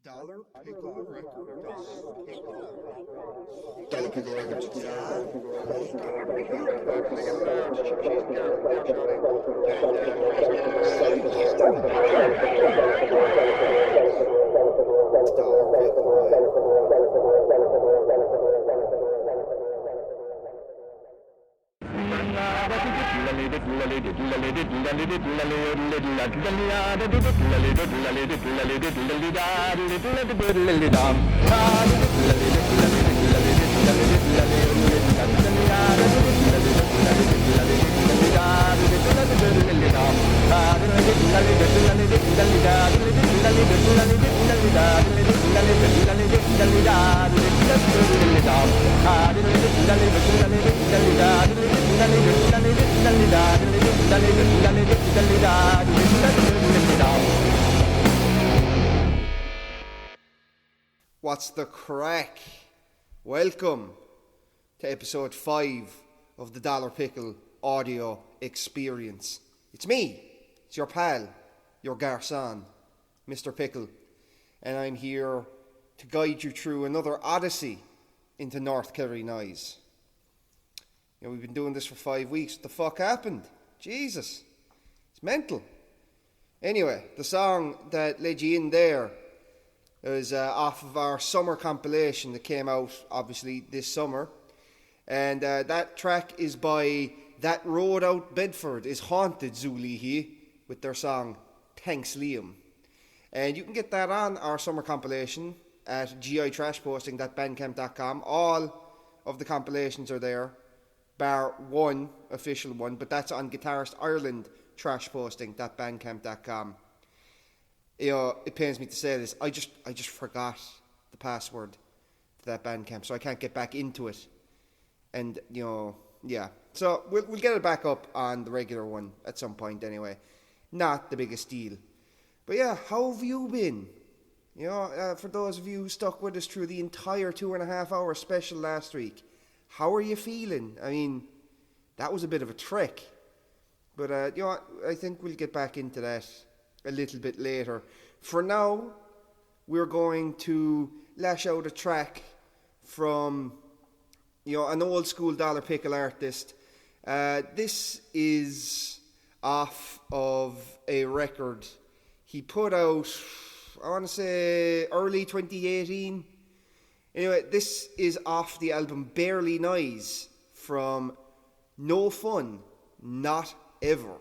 Dollar Pickle Records. Dollar Pickle Records. What's the crack? Welcome to episode 5 of the Dollar Pickle audio experience. It's me, it's your pal, your garçon, Mr. Pickle, and I'm here to guide you through another odyssey into North Kerry-Nice. You know, we've been doing this for 5 weeks. What the fuck happened? Jesus, it's mental. Anyway, the song that led you in there is off of our summer compilation that came out, obviously, this summer. And that track is by That Road Out Bedford Is Haunted Zulihi with their song Thanks Liam. And you can get that on our summer compilation at gitrashposting.bandcamp.com. All of the compilations are there, bar one official one, but that's on Guitarist Ireland trashposting.bandcamp.com. You know, it pains me to say this. I just forgot the password to that Bandcamp, so I can't get back into it. And yeah. So we'll get it back up on the regular one at some point anyway. Not the biggest deal. But yeah, how have you been? You know, for those of you who stuck with us through the entire 2.5 hour special last week, how are you feeling? I mean, that was a bit of a trek. But I think we'll get back into that a little bit later. For now, we're going to lash out a track from an old school Dollar Pickle artist. This is off of a record he put out, I want to say early 2018. Anyway, this is off the album Barely Nice from No Fun, Not Ever.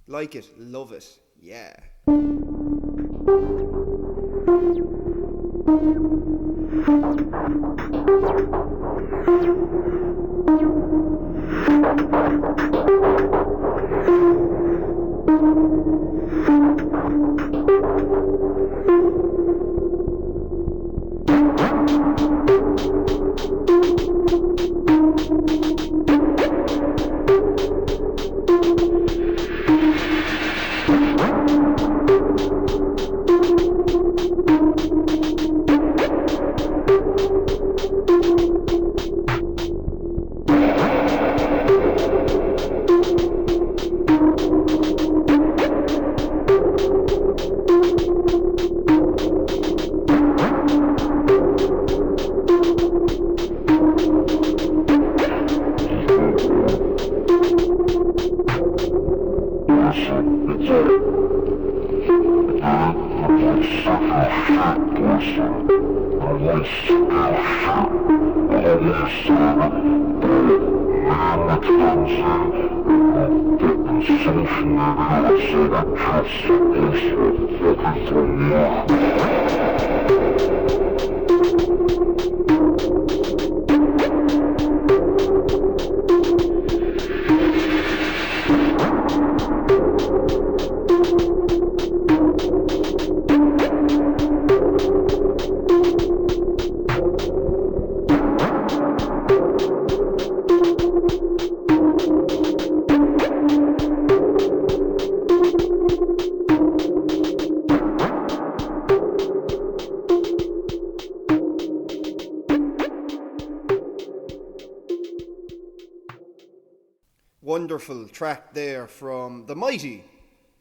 Like it, love it, yeah. Wonderful track there from the mighty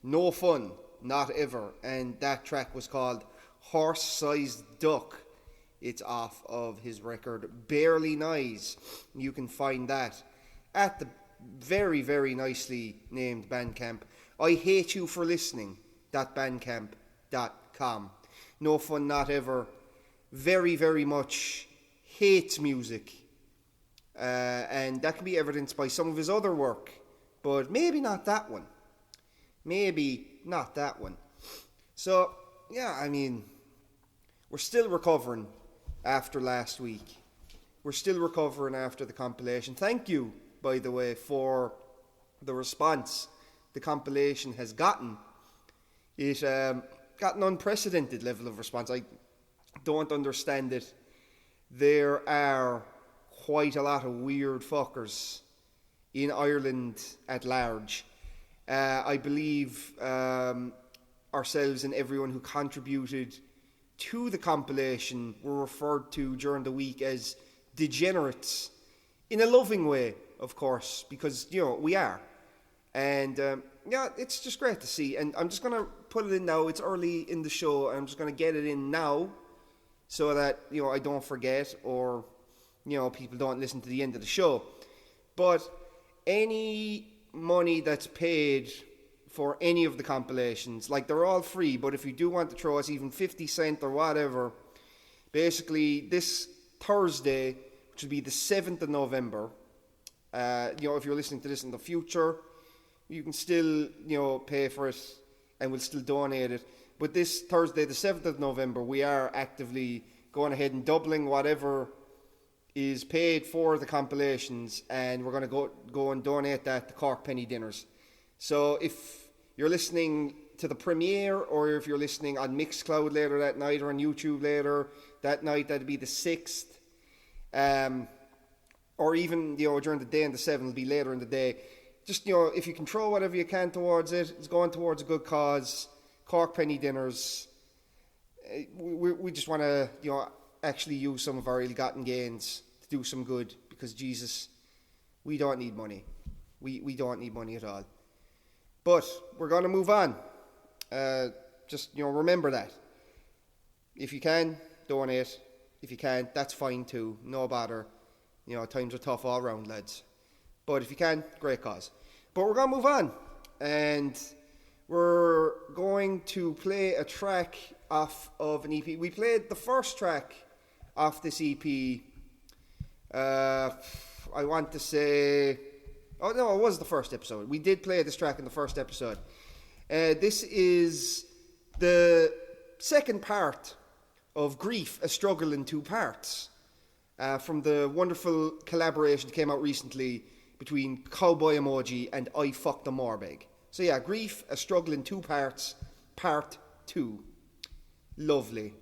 No Fun, Not Ever, and that track was called Horse-Sized Duck. It's off of his record Barely Nice. You can find that at the very, very nicely named Bandcamp. I hate you for listening. Bandcamp.com. No Fun Not Ever very, very much hates music. And that can be evidenced by some of his other work. But maybe not that one. So, yeah, I mean, we're still recovering after last week. We're still recovering after the compilation. Thank you, by the way, for the response the compilation has gotten. It got an unprecedented level of response. I don't understand it. There are quite a lot of weird fuckers in Ireland at large. I believe ourselves and everyone who contributed to the compilation were referred to during the week as degenerates, in a loving way, of course, because, you know, we are. And, yeah, it's just great to see. And I'm just going to put it in now. It's early in the show, and I'm just going to get it in now so that, you know, I don't forget or, you know, people don't listen to the end of the show. But any money that's paid for any of the compilations, like, they're all free, but if you do want to throw us even 50 cents or whatever, basically this Thursday, which will be the 7th of November, you know, if you're listening to this in the future, you can still, you know, pay for it and we'll still donate it. But this Thursday, the 7th of November, we are actively going ahead and doubling whatever is paid for the compilations, and we're going to go and donate that to Cork Penny Dinners. So if you're listening to the premiere, or if you're listening on Mixcloud later that night, or on YouTube later that night, that'd be the 6th. Or even, you know, during the day on the 7th, it'll be later in the day. Just, you know, if you can throw whatever you can towards it, it's going towards a good cause. Cork Penny Dinners. We just want to, you know, actually use some of our ill-gotten gains to do some good, because Jesus, we don't need money. We don't need money at all. But we're going to move on. Just, you know, remember that. If you can, donate. If you can't, that's fine too. No bother. You know, times are tough all round, lads. But if you can, great cause. But we're going to move on. And we're going to play a track off of an EP. We played the first track off this EP. I want to say... Oh, no, it was the first episode. We did play this track in the first episode. This is the second part of Grief, A Struggle in Two Parts, from the wonderful collaboration that came out recently between Cowboy Emoji and I Fucked the Morbeg. So yeah, Grief, A Struggle in Two Parts, Part 2. Lovely.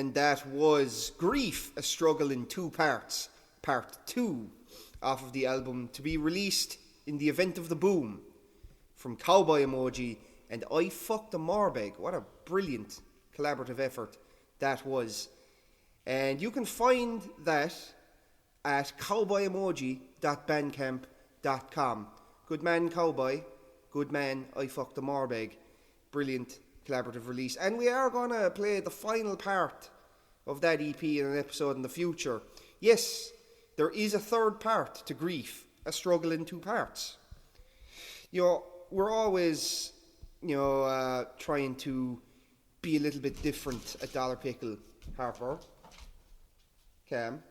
and that was Grief, A Struggle in Two Parts, Part 2, off of the album To Be Released in the Event of the Boom, from Cowboy Emoji and I Fucked a Morbeg. What a brilliant collaborative effort that was. And you can find that at cowboyemoji.bandcamp.com. Good man, Cowboy. Good man, I Fucked a Morbeg. Brilliant collaborative release. And we are going to play the final part of that EP in an episode in the future. Yes, there is a third part to Grief, A Struggle in Two Parts. You know, we're always, trying to be a little bit different at Dollar Pickle. Harper, Cam,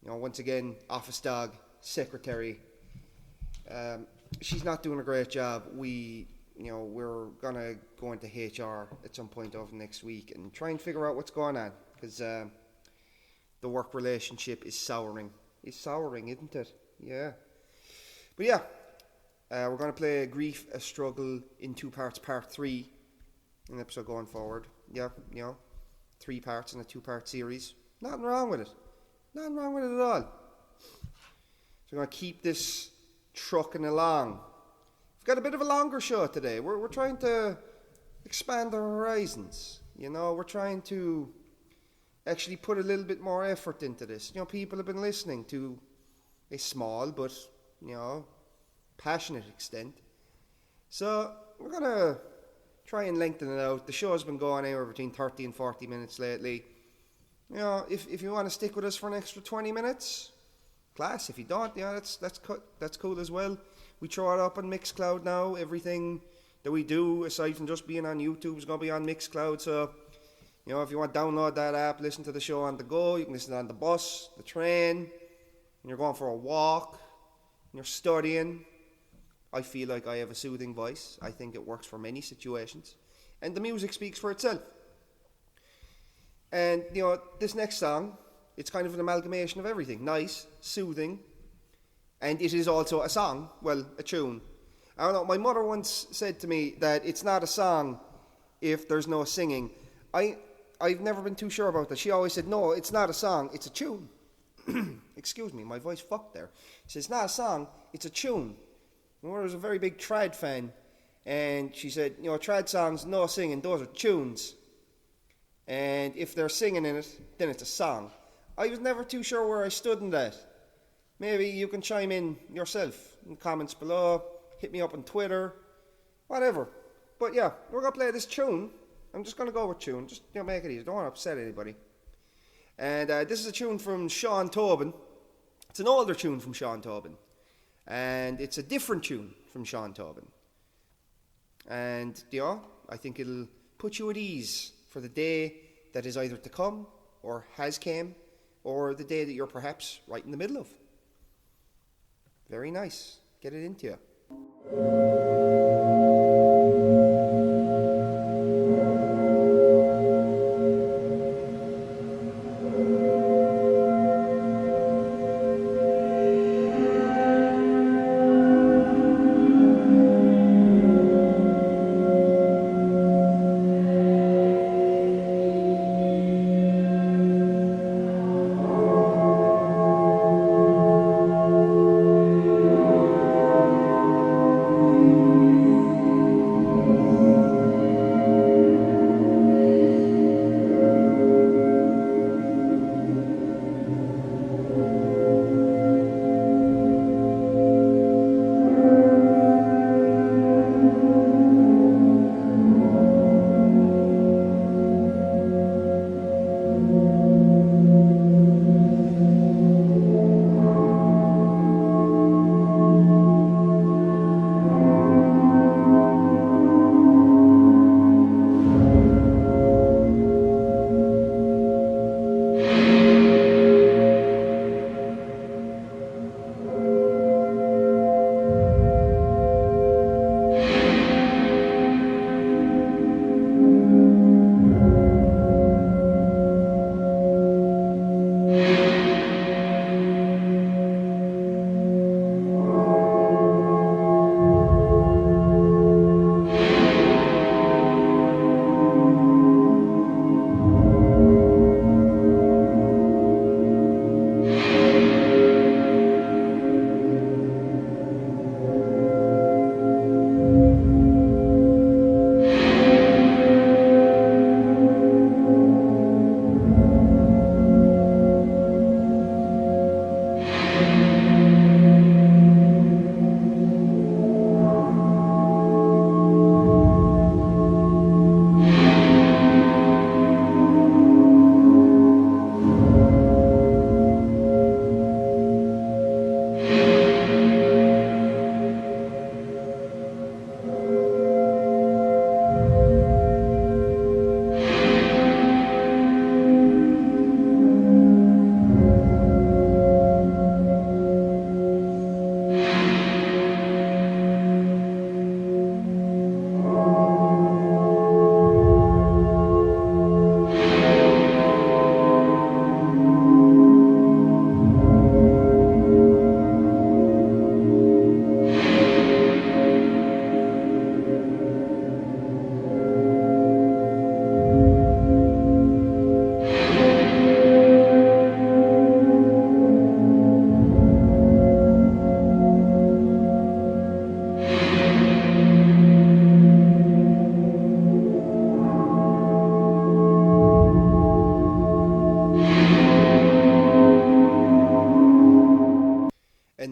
once again, office dog, secretary. She's not doing a great job. We're gonna go into HR at some point over next week and try and figure out what's going on, because the work relationship is souring. It's souring, isn't it? Yeah. But yeah, we're gonna play Grief, A Struggle in Two Parts, Part 3, an episode going forward. Yeah, 3 parts in a 2-part series. Nothing wrong with it. Nothing wrong with it at all. So we're gonna keep this trucking along. We've got a bit of a longer show today. We're trying to expand our horizons. We're trying to actually put a little bit more effort into this. People have been listening to a small but, passionate extent. So we're going to try and lengthen it out. The show's been going anywhere between 30 and 40 minutes lately. If you want to stick with us for an extra 20 minutes, class. If you don't, that's cool as well. We throw it up on Mixcloud now. Everything that we do, aside from just being on YouTube, is going to be on Mixcloud. So, if you want to download that app, listen to the show on the go. You can listen on the bus, the train, when you're going for a walk, when you're studying. I feel like I have a soothing voice. I think it works for many situations. And the music speaks for itself. And, this next song, it's kind of an amalgamation of everything. Nice, soothing, and it is also a song, a tune. I don't know, my mother once said to me that it's not a song if there's no singing. I've never been too sure about that. She always said, no, it's not a song, it's a tune. Excuse me, my voice fucked there. She said, it's not a song, it's a tune. My mother was a very big trad fan, and she said, trad songs, no singing, those are tunes. And if they're singing in it, then it's a song. I was never too sure where I stood in that. Maybe you can chime in yourself in the comments below, hit me up on Twitter, whatever. But yeah, we're going to play this tune. I'm just going to go with tune. Just make it easy. Don't want to upset anybody. And this is a tune from Sean Tobin. It's an older tune from Sean Tobin. And it's a different tune from Sean Tobin. And I think it'll put you at ease for the day that is either to come or has came, or the day that you're perhaps right in the middle of. Very nice. Get it into you.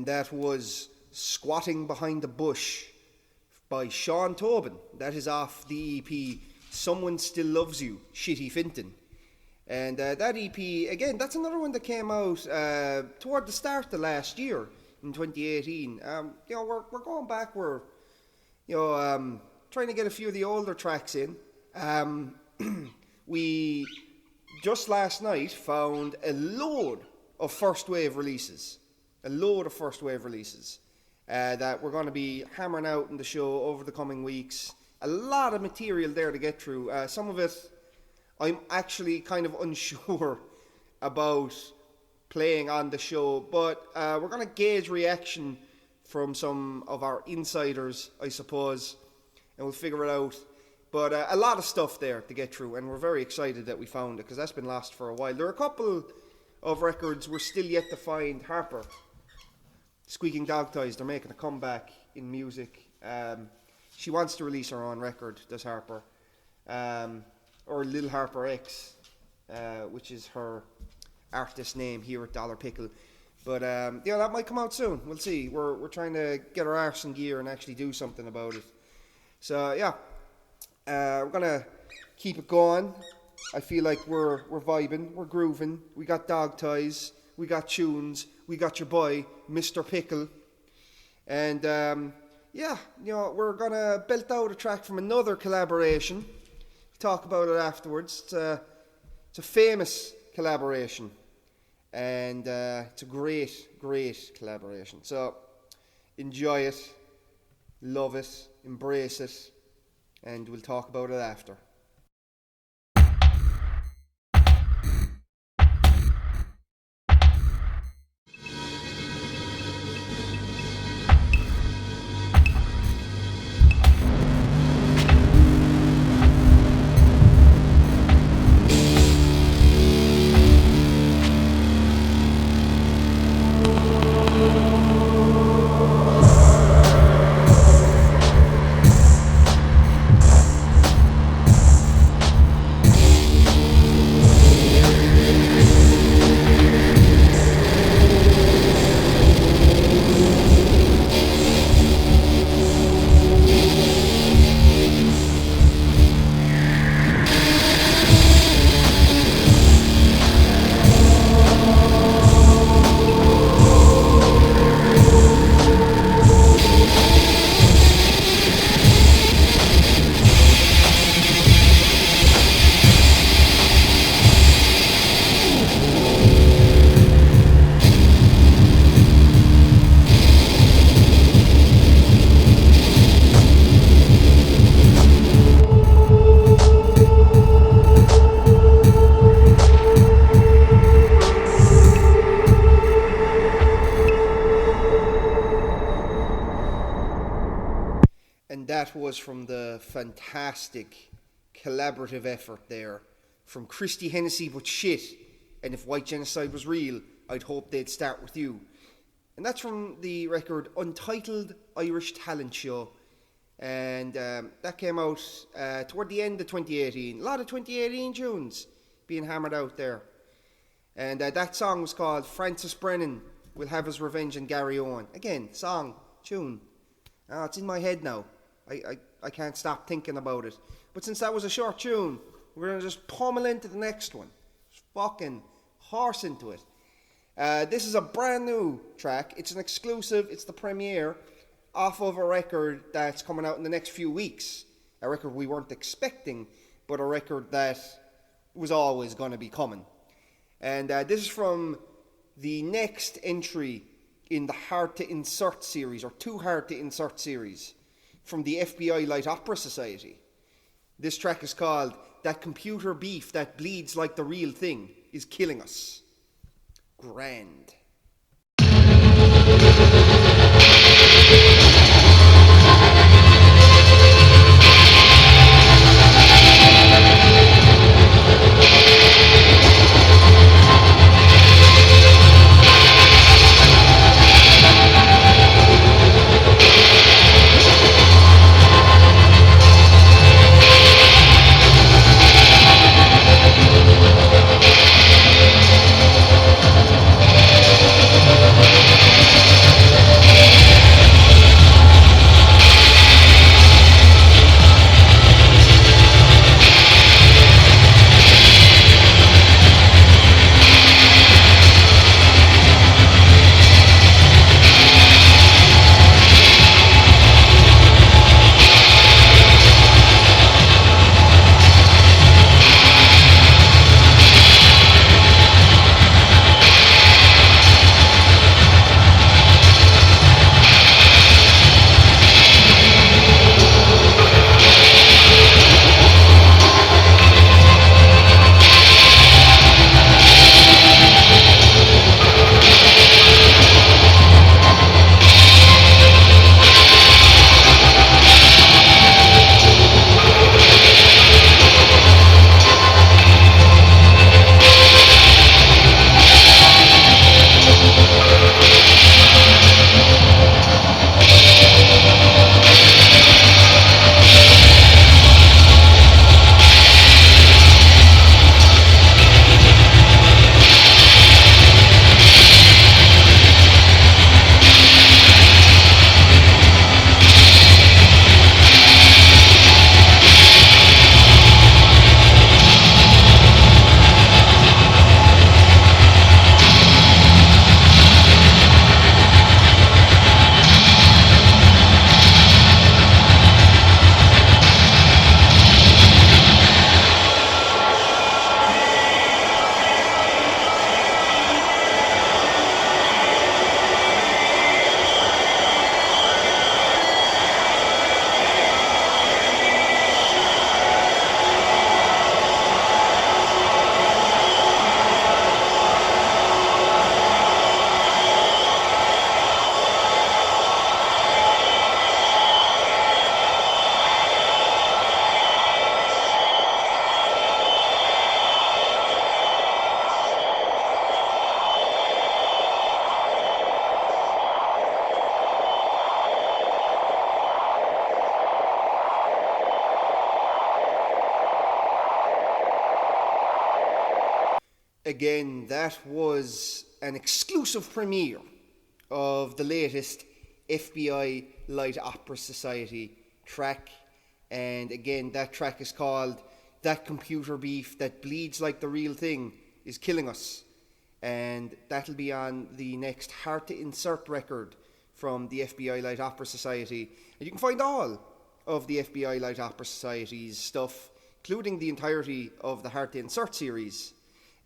and that was Squatting Behind the Bush by Sean Tobin. That is off the EP Someone Still Loves You, Shitty Finton. And that EP, again, that's another one that came out toward the start of last year in 2018. We're going back, we're trying to get a few of the older tracks in. We just last night found a load of first wave releases. That we're going to be hammering out in the show over the coming weeks. A lot of material there to get through. Some of it I'm actually kind of unsure about playing on the show, but we're going to gauge reaction from some of our insiders, I suppose, and we'll figure it out. But a lot of stuff there to get through, and we're very excited that we found it, because that's been lost for a while. There are a couple of records we're still yet to find. Harper, Squeaking Dog Toys, they're making a comeback in music. She wants to release her own record, does Harper. Or Little Harper X, which is her artist name here at Dollar Pickle. But that might come out soon. We'll see. We're trying to get our arse in gear and actually do something about it. So we're gonna keep it going. I feel like we're vibing, we're grooving. We got dog toys, we got tunes, we got your boy Mr. Pickle, and we're gonna belt out a track from another collaboration. Talk about it afterwards. It's a famous collaboration, and it's a great collaboration. So enjoy it, love it, embrace it, and we'll talk about it after. That was from the fantastic collaborative effort there from Christy Hennessy But Shit, and If White Genocide Was Real, I'd Hope They'd Start With You. And that's from the record Untitled Irish Talent Show, and that came out toward the end of 2018. A lot of 2018 tunes being hammered out there. And that song was called Francis Brennan Will Have His Revenge on Gary Owen. Again, song, tune. It's in my head now. I can't stop thinking about it. But since that was a short tune, we're going to just pummel into the next one. Just fucking horse into it. This is a brand new track. It's an exclusive. It's the premiere off of a record that's coming out in the next few weeks. A record we weren't expecting, but a record that was always going to be coming. And this is from the next entry in the Hard to Insert series, or Too Hard to Insert series, from the FBI Light Opera Society. This track is called That Computer Beef That Bleeds Like the Real Thing Is Killing Us. Grand. again, that was an exclusive premiere of the latest FBI Light Opera Society track. And again, that track is called That Computer Beef That Bleeds Like the Real Thing Is Killing Us. And that'll be on the next Hard to Insert record from the FBI Light Opera Society. And you can find all of the FBI Light Opera Society's stuff, including the entirety of the Hard to Insert series,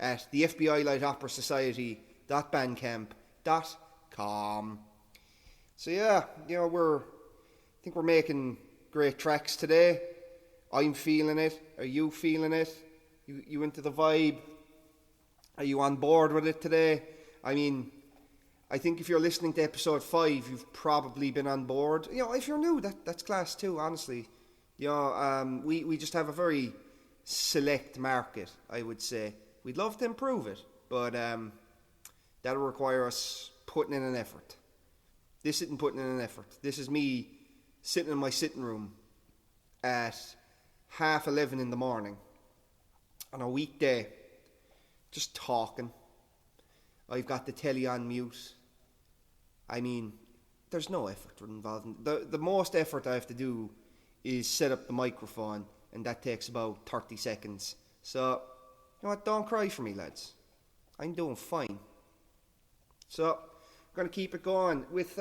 at the FBI Light Opera Society.bandcamp.com. So yeah, you know, I think we're making great tracks today. I'm feeling it. Are you feeling it? You into the vibe? Are you on board with it today? I mean, I think if you're listening to episode 5, you've probably been on board. You know, if you're new, that's class too, honestly. You know, we just have a very select market, I would say. We'd love to improve it, but that'll require us putting in an effort. This isn't putting in an effort. This is me sitting in my sitting room at 11:30 in the morning on a weekday, just talking. I've got the telly on mute. I mean, there's no effort involved. The most effort I have to do is set up the microphone, and that takes about 30 seconds. So, you know what, don't cry for me, lads. I'm doing fine. So, we're going to keep it going with,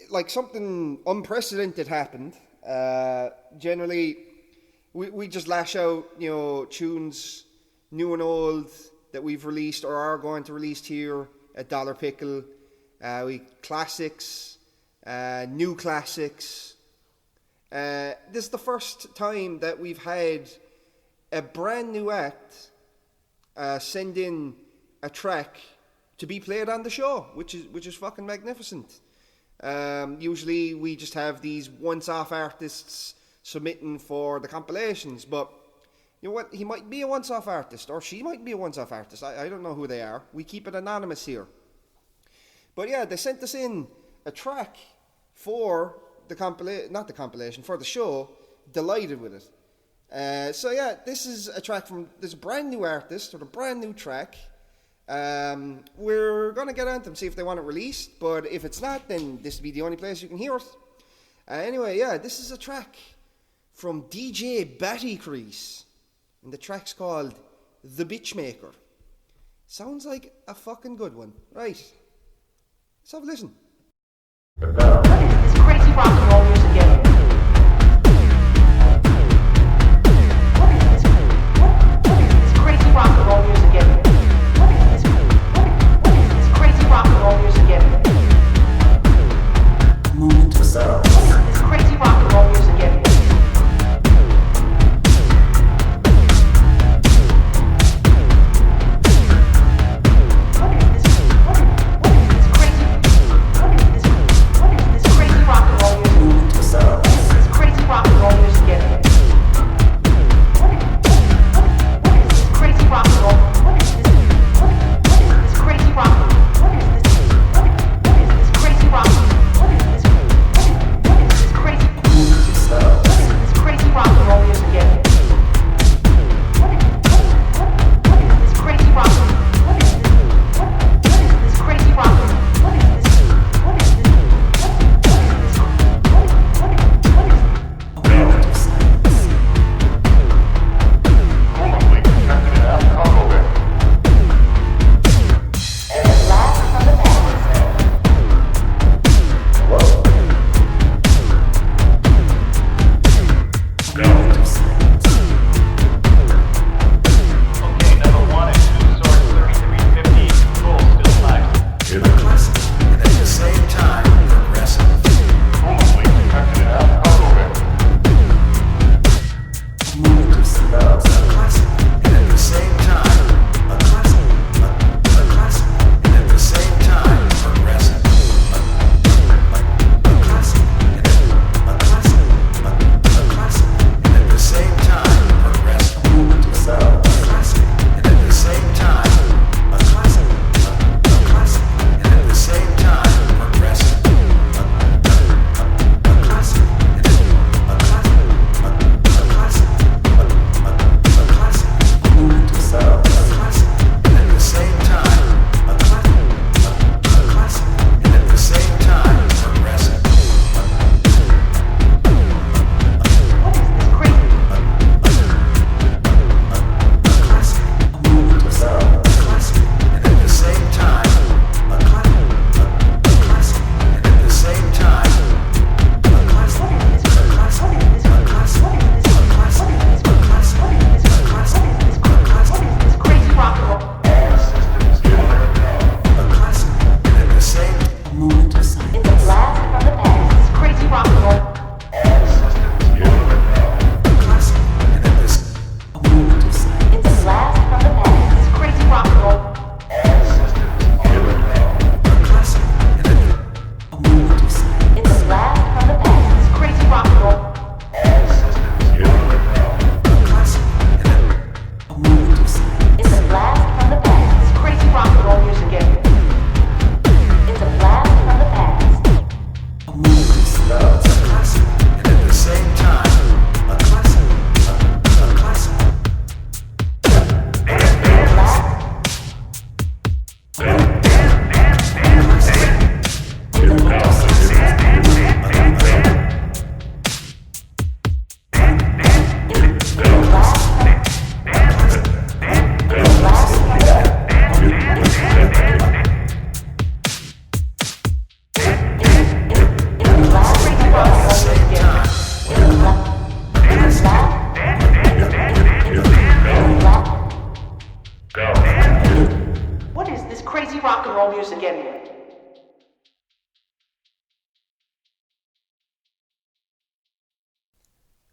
like, something unprecedented happened. Generally, we just lash out, you know, tunes, new and old, that we've released or are going to release here at Pickle. We classics, new classics. This is the first time that we've had a brand new act send in a track to be played on the show, which is fucking magnificent. Usually we just have these once-off artists submitting for the compilations, but you know what? He might be a once-off artist, or she might be a once-off artist. I don't know who they are. We keep it anonymous here. But yeah, they sent us in a track for the for the show. Delighted with it. So yeah, this is a track from this brand new artist, or a brand new track. We're gonna get on them, see if they want it released. But if it's not, then this will be the only place you can hear it. Anyway, yeah, this is a track from DJ Batty Crease. And the track's called The Bitchmaker. Sounds like a fucking good one. Right. Let's have a listen. It's crazy rock and roll music again. It's crazy rock and roll music again. It's crazy rock and roll music again. Moment to settle. It's crazy rock and roll music again. It's crazy once again.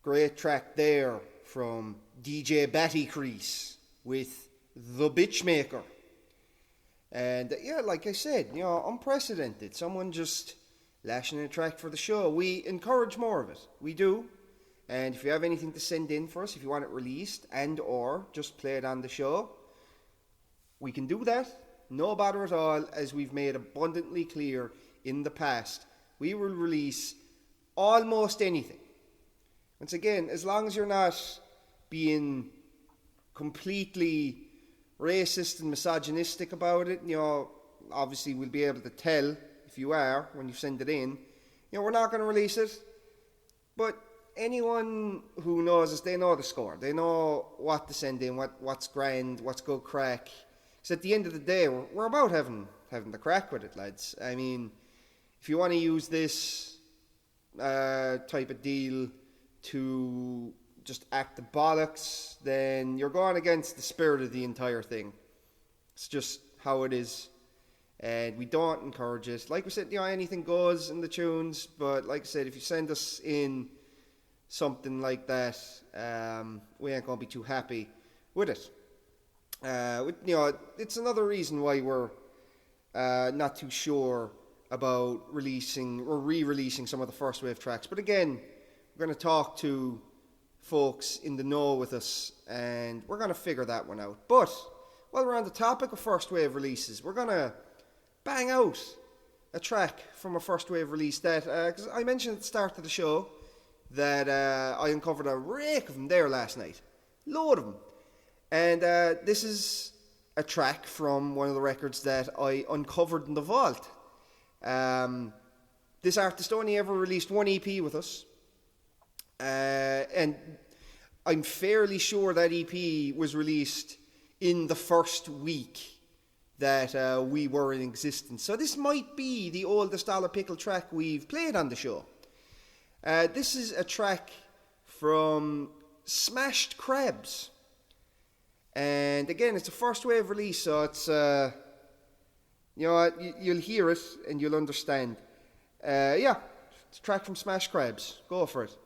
Great track there from DJ Batty Crease with The Bitchmaker. And yeah, like I said, unprecedented. Someone just lashing a track for the show. We encourage more of it. We do. And if you have anything to send in for us, if you want it released and or just play it on the show, we can do that. No bother at all, as we've made abundantly clear in the past. We will release almost anything. Once again, as long as you're not being completely racist and misogynistic about it, obviously we'll be able to tell if you are when you send it in. We're not going to release it, but anyone who knows us, they know the score. They know what to send in, what's grand, what's good crack. Because at the end of the day, we're about having the crack with it, lads. I mean, if you want to use this type of deal to just act the bollocks, then you're going against the spirit of the entire thing. It's just how it is. And we don't encourage it. Like we said, anything goes in the tunes, but like I said, if you send us in something like that, we ain't going to be too happy with it. It's another reason why we're not too sure about releasing or re-releasing some of the first wave tracks. But again, we're going to talk to folks in the know with us, and we're going to figure that one out. But while we're on the topic of first wave releases, we're going to bang out a track from a first wave release that, because I mentioned at the start of the show that I uncovered a rake of them there last night. Load of them. And this is a track from one of the records that I uncovered in the vault. This artist only ever released one EP with us. And I'm fairly sure that EP was released in the first week that we were in existence. So this might be the oldest Pickle track we've played on the show. This is a track from Smashed Crabs. And again, it's a first wave release, so it's, you'll hear it and you'll understand. It's a track from Smashed Crabs. Go for it.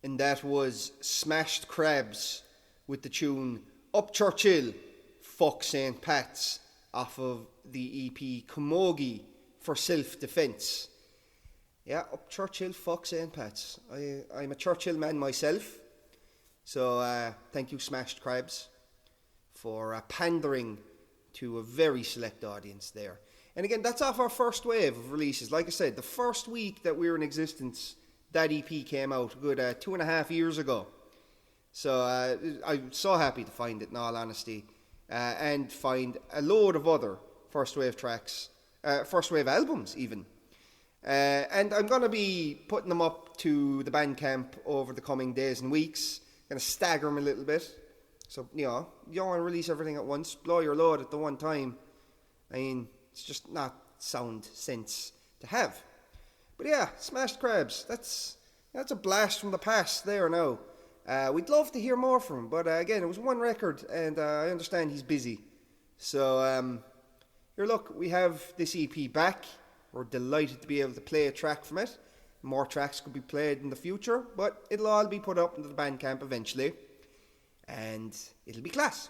and that was Smashed Crabs with the tune Up Churchill, Fuck St. Pat's, off of the EP Camogie for Self-Defense. Yeah, Up Churchill, Fuck St. Pat's. I'm a Churchill man myself, so thank you Smashed Crabs for pandering to a very select audience there. And again, that's off our first wave of releases. Like I said, the first week that we were in existence, that EP came out a good 2.5 years ago. So I'm so happy to find it, in all honesty, and find a load of other first wave tracks, first wave albums even. And I'm going to be putting them up to the Bandcamp over the coming days and weeks. Going to stagger them a little bit. So, you know, you don't want to release everything at once, blow your load at the one time. I mean, it's just not sound sense to have. But yeah, Smashed Crabs, that's a blast from the past there now. We'd love to hear more from him, but again, it was one record, and I understand he's busy. So, here look, we have this EP back. We're delighted to be able to play a track from it. More tracks could be played in the future, but it'll all be put up into the Bandcamp eventually. And it'll be class.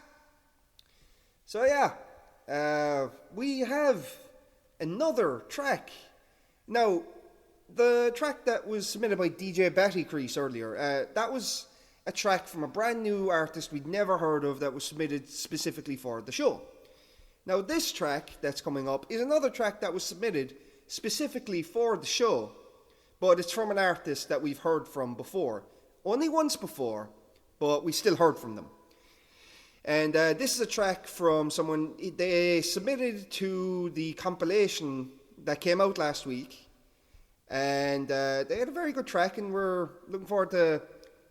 So yeah, we have another track. Now, the track that was submitted by DJ Batty Crease earlier, that was a track from a brand new artist we'd never heard of that was submitted specifically for the show. Now, this track that's coming up is another track that was submitted specifically for the show, but it's from an artist that we've heard from before. Only once before, but we still heard from them. And this is a track from someone they submitted to the compilation that came out last week. And they had a very good track, and we're looking forward to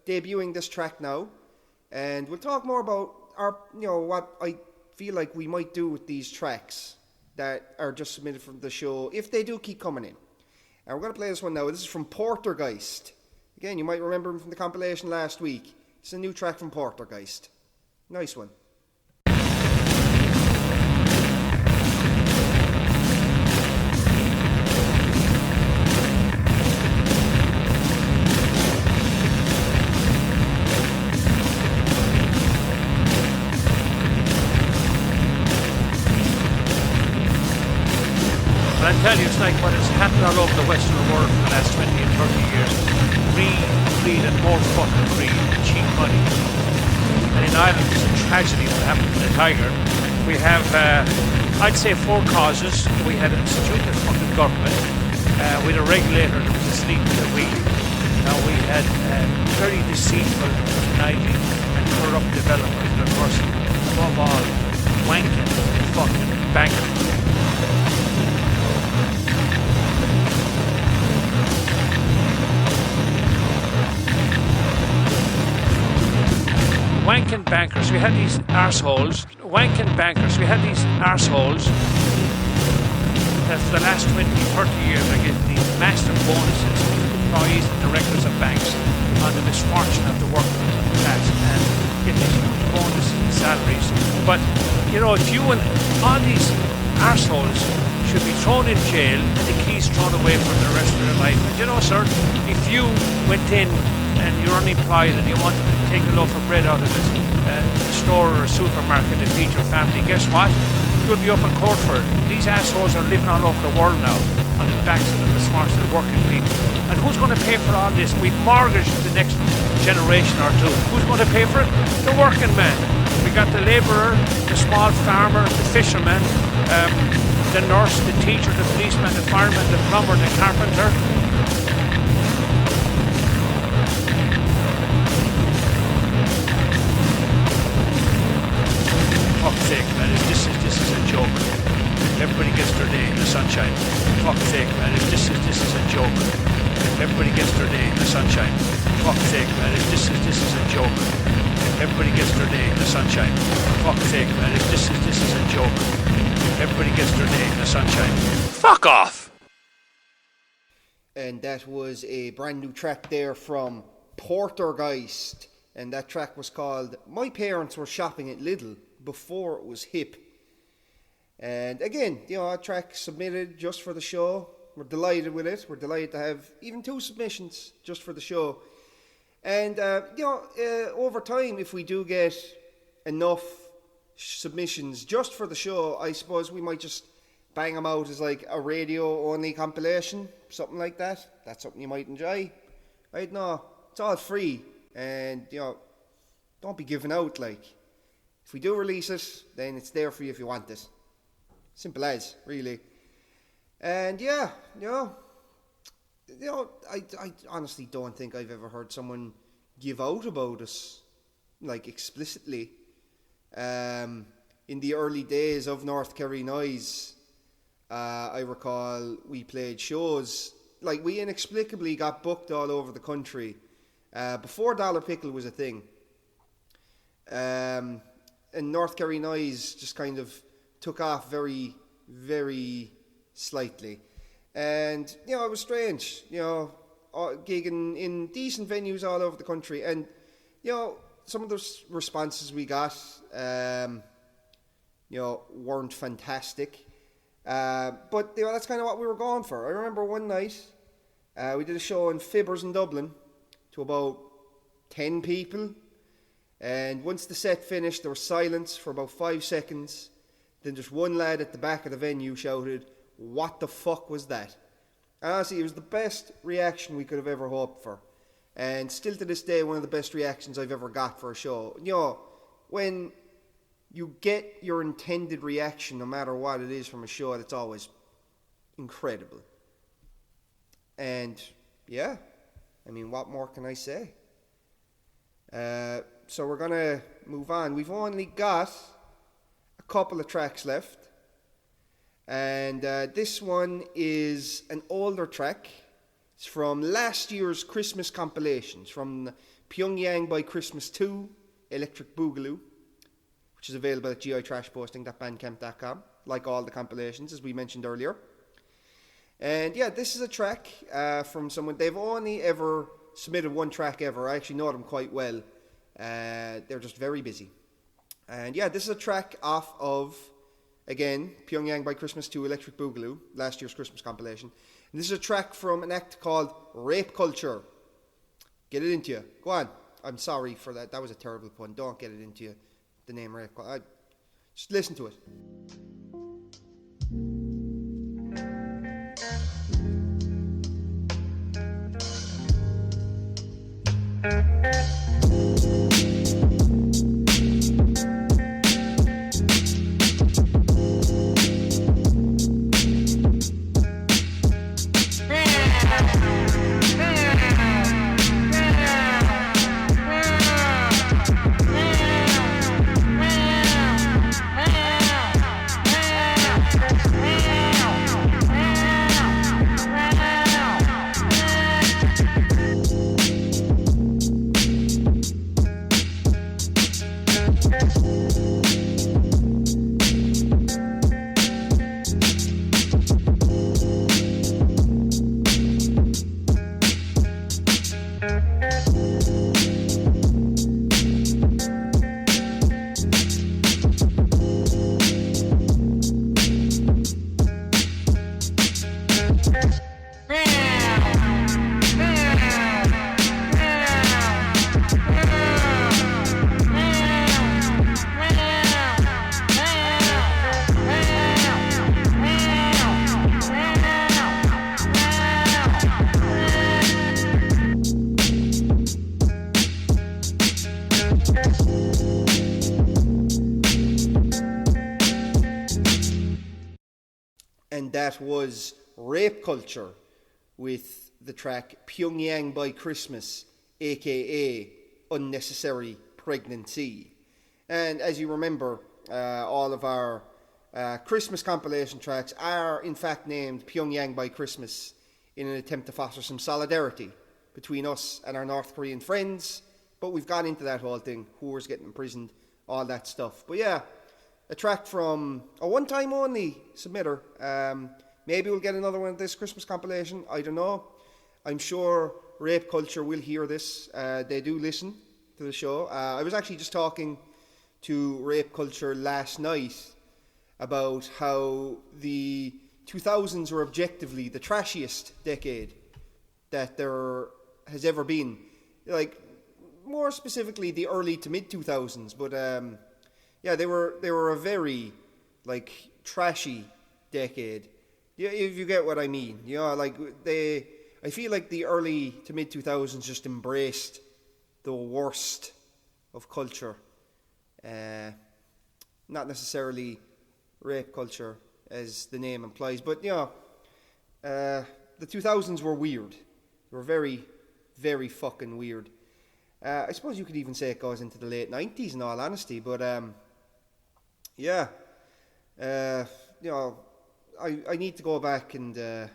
debuting this track now. And we'll talk more about what I feel like we might do with these tracks that are just submitted from the show, if they do keep coming in. And we're going to play this one now. This is from Portergeist. Again, you might remember him from the compilation last week. It's a new track from Portergeist. Nice one. But I tell you, it's like what has happened all over the Western world for the last 20 and 30 years. Greed and more fucking greed, cheap money. And in Ireland, it's a tragedy what happened to the tiger. We have, I'd say, 4 causes. We had a stupid fucking government with a regulator that was asleep at the wheel. Now we had very deceitful, conniving and corrupt developers, and of course, above all, wanking fucking bankers. Wanking bankers, we had these arseholes. Wanking bankers, we had these arseholes that for the last 20, 30 years are getting these massive bonuses to employees and directors of banks on the misfortune of the working class and getting huge bonuses and salaries. But, you know, if you and all these arseholes should be thrown in jail and the keys thrown away from the rest of their life. And you know, sir, if you went in and you're unemployed and you wanted to take a loaf of bread out of a store or a supermarket to feed your family, guess what? You'll be up in court for it. These assholes are living all over the world now on the backs of the smarts of the working people. And who's going to pay for all this? We've mortgaged the next generation or two. Who's going to pay for it? The working man. We got the labourer, the small farmer, the fisherman, the nurse, the teacher, the policeman, the fireman, the plumber, the carpenter. Fuck's sake, man, this is a joke. Everybody gets their day in the sunshine. Fuck's sake, man, this is a joke. Everybody gets their day in the sunshine. Fuck's sake, man, this is a joke. Everybody gets their day in the sunshine. Fuck's sake, man, this is a joke. Everybody gets their day in the sunshine. Fuck off! And that was a brand new track there from Portergeist. And that track was called My Parents Were Shopping at Lidl Before It Was Hip. And again, you know, a track submitted just for the show. We're delighted with it. We're delighted to have even 2 submissions just for the show. And, over time, if we do get enough submissions just for the show, I suppose we might just bang them out as like a radio-only compilation, something like that. That's something you might enjoy. I don't know. It's all free, and, don't be giving out, like. If we do release it, then it's there for you if you want it. Simple as, really. And, I honestly don't think I've ever heard someone give out about us, like, explicitly. In the early days of North Kerry Noise, I recall we played shows, like, we inexplicably got booked all over the country before Pickle was a thing. And North Kerry Noise just kind of took off very, very slightly. And, it was strange, gigging in decent venues all over the country. And, some of the responses we got, weren't fantastic. But, that's kind of what we were going for. I remember one night, we did a show in Fibbers in Dublin to about 10 people. And once the set finished, there was silence for about 5 seconds. Then just one lad at the back of the venue shouted, "What the fuck was that?" And honestly, it was the best reaction we could have ever hoped for. And still to this day, one of the best reactions I've ever got for a show. When you get your intended reaction, no matter what it is from a show, that's always incredible. And, what more can I say? So we're going to move on. We've only got a couple of tracks left. And this one is an older track. It's from last year's Christmas compilations, from Pyongyang by Christmas 2, Electric Boogaloo, which is available at gitrashposting.bandcamp.com, like all the compilations, as we mentioned earlier. And this is a track from someone. They've only ever submitted one track ever. I actually know them quite well. They're just very busy. And this is a track off of, again, Pyongyang by Christmas 2, Electric Boogaloo, last year's Christmas compilation. And this is a track from an act called Rape Culture. Get it into you. Go on. I'm sorry for that. That was a terrible pun. Don't get it into you. The name Rape Culture. Just listen to it. And that was Rape Culture with the track Pyongyang by Christmas, aka Unnecessary Pregnancy. And as you remember, all of our Christmas compilation tracks are in fact named Pyongyang by Christmas in an attempt to foster some solidarity between us and our North Korean friends. But we've gone into that whole thing, whores getting imprisoned, all that stuff. But a track from a one-time only submitter. Maybe we'll get another one of this Christmas compilation. I don't know. I'm sure Rape Culture will hear this. They do listen to the show. I was actually just talking to Rape Culture last night about how the 2000s were objectively the trashiest decade that there has ever been. Like, more specifically the early to mid 2000s. But yeah, they were a very like trashy decade. Yeah, if you get what I mean. You know, like I feel like the early to mid 2000s just embraced the worst of culture. Not necessarily rape culture, as the name implies, but you know, the 2000s were weird. They were very, very fucking weird. I suppose you could even say it goes into the late 90s in all honesty, but yeah, you know, I need to go back and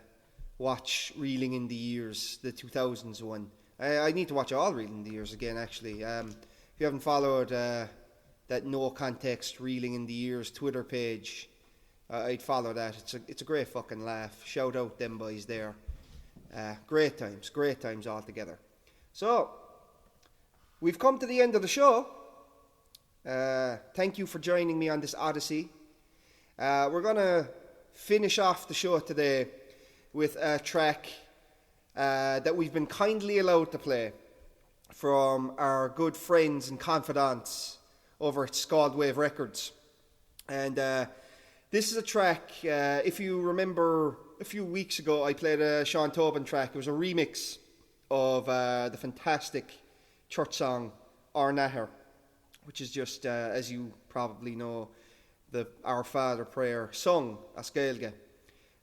watch Reeling in the Years, the 2000s one. I need to watch all Reeling in the Years again, actually. If you haven't followed that No Context Reeling in the Years Twitter page, I'd follow that. It's a great fucking laugh. Shout out them boys there. Great times altogether. So, we've come to the end of the show. Thank you for joining me on this odyssey. We're going to finish off the show today with a track that we've been kindly allowed to play from our good friends and confidants over at Scauldwave Records. And this is a track, if you remember a few weeks ago, I played a Sean Tobin track. It was a remix of the fantastic church song, Our Nather, which is just, as you probably know, the Our Father prayer sung a Scailge.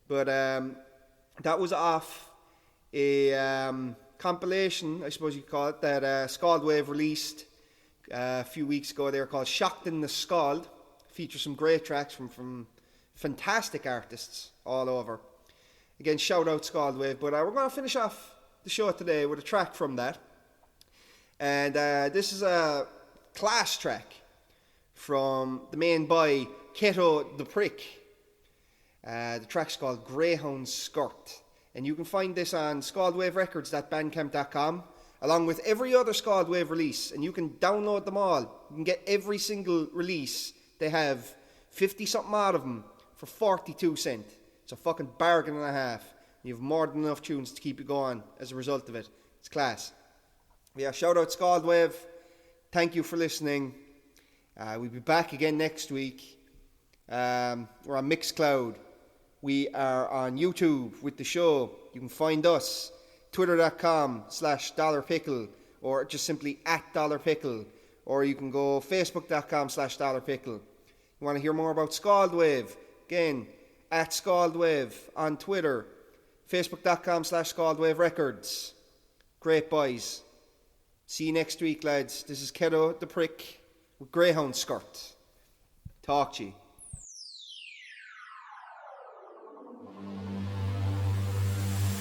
But that was off a compilation, I suppose you could call it, that Scauldwave released a few weeks ago. They were called Shocked in the Scald. Features some great tracks from fantastic artists all over. Again, shout out Scauldwave. But we're going to finish off the show today with a track from that. And this is a class track from the main boy, Ketto DePryck. The track's called Greyhound Skirt. And you can find this on scauldwaverecords.bandcamp.com, along with every other Scauldwave release. And you can download them all. You can get every single release. They have 50-something out of them for 42 cents. It's a fucking bargain and a half. You have more than enough tunes to keep you going as a result of it. It's class. Yeah, shout out Scauldwave. Thank you for listening. We'll be back again next week. We're on Mixcloud. We are on YouTube with the show. You can find us, twitter.com/$pickle, or just simply @$pickle. Or you can go facebook.com/$pickle. You want to hear more about Scauldwave? Again, @Scauldwave on Twitter. Facebook.com/Scauldwave Records. Great boys. See you next week, lads. This is Ketto DePryck with Greyhound Skirt. Talk to you.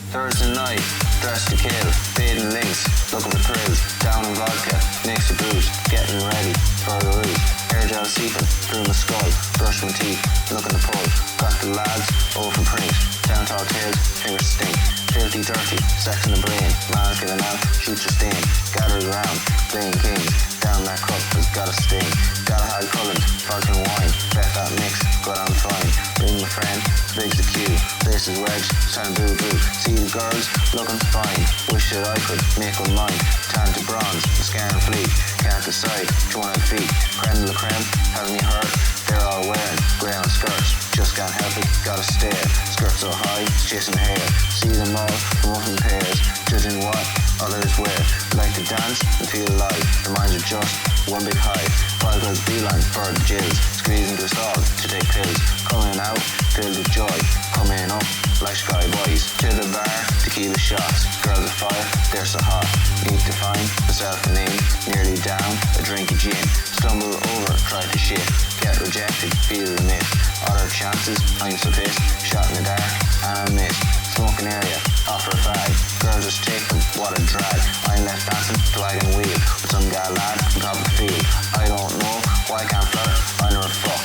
Thursday night, dressed to kill, fading links, looking for thrills, down in vodka, mix of booze, getting ready for the roof, hair gel seeping through my skull, brush my teeth, looking to pull, got the lads, over print, down tall tails, fingers stink, filthy dirty, sex in the brain, man's giving out, shoot your stain, gather around, playing kings, down that cup has got a sting, got a hard cullen, vodka and wine, bet that mix, go down fine, ring my friend, big's the queue, place is wedged, time boo boo, see the girls, looking fine, wish that I could make one mine, tan to bronze, scan and fleet, can't decide, 200 feet, creme de la creme, having me hurt, they're all wearing, greyhound skirts, just can't help it, gotta stare, skirts so high, chasing hair, see them all, from up in pairs, judging what others wear, like to dance and feel alive, their minds are just one big high, five girls beeline for the jills, squeezing to us all to take pills, coming out, filled with joy, coming up like sky boys, to the bar, tequila shots, girls are fire, they're so hot, need to find myself a name, nearly down, a drink of gin, stumble over, try to shit, get rejected, feel remiss, other chances, I'm so pissed, shot in the dark, and I missed, smoking area, offer a fag, girls just take them, what a drag, I'm left dancing, wagon wheel, with some guy lad, on top of the field, I don't know, why can't flirt, I never fuck,